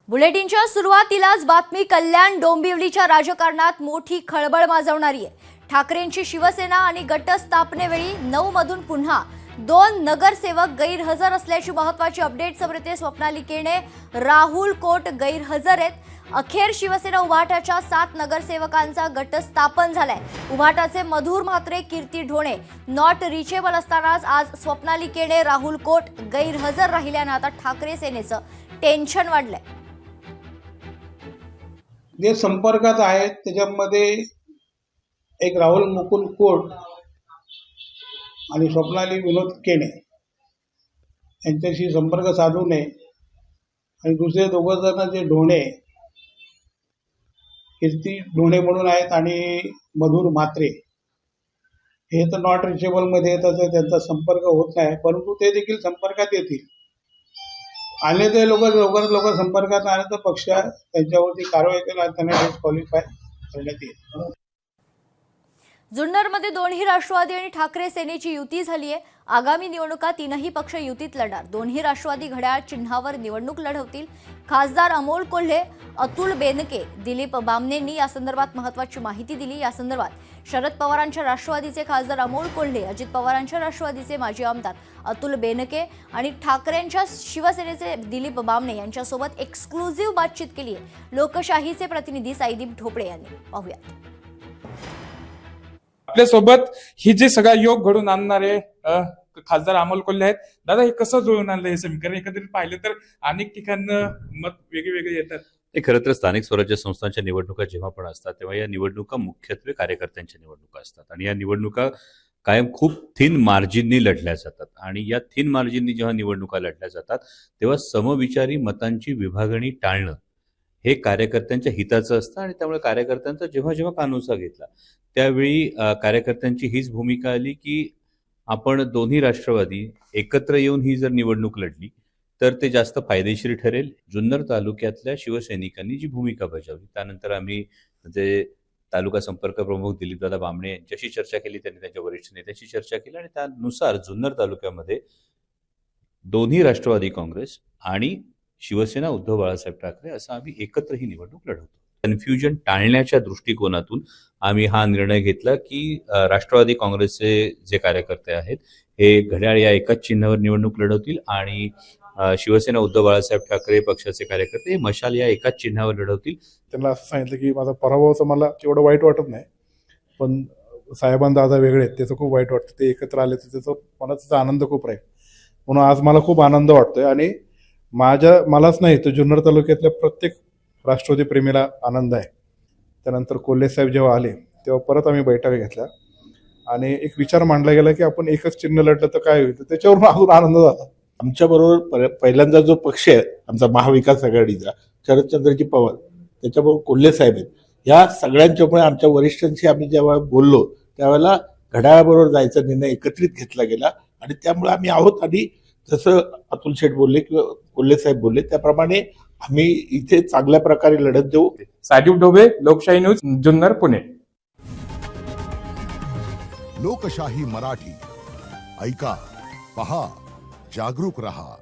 बुलेटिनच्या सुरुवातीलाच बातमी कल्याण डोंबिवलीच्या राजकारणात मोठी खळबळ माजवणारी आहे। ठाकरेंची शिवसेना आणि गट स्थापनेवेळी 9 मधून पुन्हा 2 नगरसेवक गैरहजर असल्याची महत्त्वाची अपडेट समोर येते। स्वप्नाली केणे, राहुल कोट गैरहजर आहेत। अखेर शिवसेना उभाटाच्या 7 नगरसेवकांचा गट स्थापन झालाय। उभाटाचे मधुर म्हात्रे, कीर्ती ढोणे नॉट रिचेबल असतानाच आज स्वप्नाली केणे, राहुल कोट गैरहजर राहिल्याने आता ठाकरे सेनेचं टेन्शन वाढलंय। जे संपर्कात आहेत त्याच्यामध्ये एक राहुल मुकुंद कोट आणि स्वप्नाली विनोद केणे यांच्याशी संपर्क साधू नये आणि दुसरे दोघं जण जे ढोणे, कीर्ती ढोणे म्हणून आहेत आणि मधुर म्हात्रे हे तर नॉट रिचेबल मध्ये येतात, त्यांचा संपर्क होत नाही, परंतु ते देखील संपर्कात येतील। आले ते लवकर संपर्कात आले तर पक्ष त्यांच्यावरती कारवाई केला, त्यांना डिस्क्वालिफाय करण्यात येईल। जुन्नरमध्ये दोन्ही राष्ट्रवादी आणि ठाकरे सेनेची युती झाली आहे। आगामी निवडणुका तीनही पक्ष युतीत लढणार। दोन्ही राष्ट्रवादी घड्याळ चिन्हावर निवडणूक लढवतील। खासदार अमोल कोल्हे, अतुल बेनके, दिलीप बामणेंनी या संदर्भात महत्त्वाची माहिती दिली। या संदर्भात शरद पवारांच्या राष्ट्रवादीचे खासदार अमोल कोल्हे, अजित पवारांच्या राष्ट्रवादीचे माजी आमदार अतुल बेनके आणि ठाकरेंच्या शिवसेनेचे दिलीप बामणे यांच्यासोबत एक्सक्लुझिव्ह बातचीत केली आहे। लोकशाहीचे प्रतिनिधी साईदीप ढोपळे यांनी पाहूया। आपल्या सोबत ही जे सगळा योग घडून आणणारे खासदार अमोल कोल्हे आहेत। दादा, हे कसं जुळून आणलं हे समीकरण? एकत्रित पाहिलं तर अनेक ठिकाणी मत वेगळे येतात। हे खरं तर स्थानिक स्वराज्य संस्थांच्या निवडणुका जेव्हा पण असतात तेव्हा या निवडणुका मुख्यत्वे कार्यकर्त्यांच्या निवडणुका असतात आणि या निवडणुका कायम खूप थिन मार्जिननी लढल्या जातात आणि या थिन मार्जिननी जेव्हा निवडणुका लढल्या जातात तेव्हा समविचारी मतांची विभागणी टाळणं हे कार्यकर्त्यांच्या हिताचं असतं आणि त्यामुळे कार्यकर्त्यांचा जेव्हा कानूसा घेतला त्यावेळी कार्यकर्त्यांची हीच भूमिका आली की आपण दोन्ही राष्ट्रवादी एकत्र येऊन ही जर निवडणूक लढली तर ते जास्त फायदेशीर ठरेल। जुन्नर तालुक्यातल्या शिवसैनिकांनी जी भूमिका बजावली त्यानंतर आम्ही जे तालुका संपर्क प्रमुख दिलीपदादा बामणे यांच्याशी चर्चा केली, त्यांनी त्यांच्या वरिष्ठ नेत्यांशी चर्चा केली आणि त्यानुसार जुन्नर तालुक्यामध्ये दोन्ही राष्ट्रवादी काँग्रेस आणि शिवसेना उद्धव बाळासाहेब ठाकरे असं आम्ही एकत्र ही निवडणूक लढवतो। कन्फ्युजन टाळण्याच्या दृष्टिकोनातून आम्ही हा निर्णय घेतला की राष्ट्रवादी काँग्रेसचे जे कार्यकर्ते आहेत हे घड्याळ या एकाच चिन्हावर निवडणूक लढवतील आणि शिवसेना उद्धव बाळासाहेब ठाकरे पक्षाचे कार्यकर्ते मशाल या एकाच चिन्हावर लढवतील। त्यांना असं सांगितलं की माझा पराभवाचं मला एवढं वाईट वाटत नाही, पण साहेबांना दादा वेगळे आहेत त्याचं खूप वाईट वाटतं, ते एकत्र आले तर त्याचा मनाचा आनंद खूप राहील। म्हणून आज मला खूप आनंद वाटतोय आणि मलाच नाही तर जुन्नर तालुक्यातल्या प्रत्येक राष्ट्रवादी प्रेमीला आनंद आहे। त्यानंतर कोल्हे साहेब जेव्हा आले तेव्हा परत आम्ही बैठका घेतल्या आणि एक विचार मांडला गेला की आपण एकच चिन्ह लढलं तर काय होईल, त्याच्यावरून अजून आनंद झाला। आमच्याबरोबर पहिल्यांदा जो पक्ष आहे आमचा महाविकास आघाडीचा, शरदचंद्रजी पवार, त्याच्याबरोबर कोल्हे साहेब आहेत, या सगळ्यांच्यामुळे आमच्या वरिष्ठांशी आम्ही जेव्हा बोललो त्यावेळेला घड्याळाबरोबर जायचा निर्णय एकत्रित घेतला गेला आणि त्यामुळे आम्ही आहोत। आणि जसं अतुल शेठ बोलले किंवा कोल्हे साहेब बोलले त्याप्रमाणे आम्ही इथे चांगल्या प्रकारे लढत देऊ। साईदीप ढोबळे, लोकशाही न्यूज, जुन्नर, पुणे। लोकशाही मराठी ऐका, पहा, जागरूक रहा।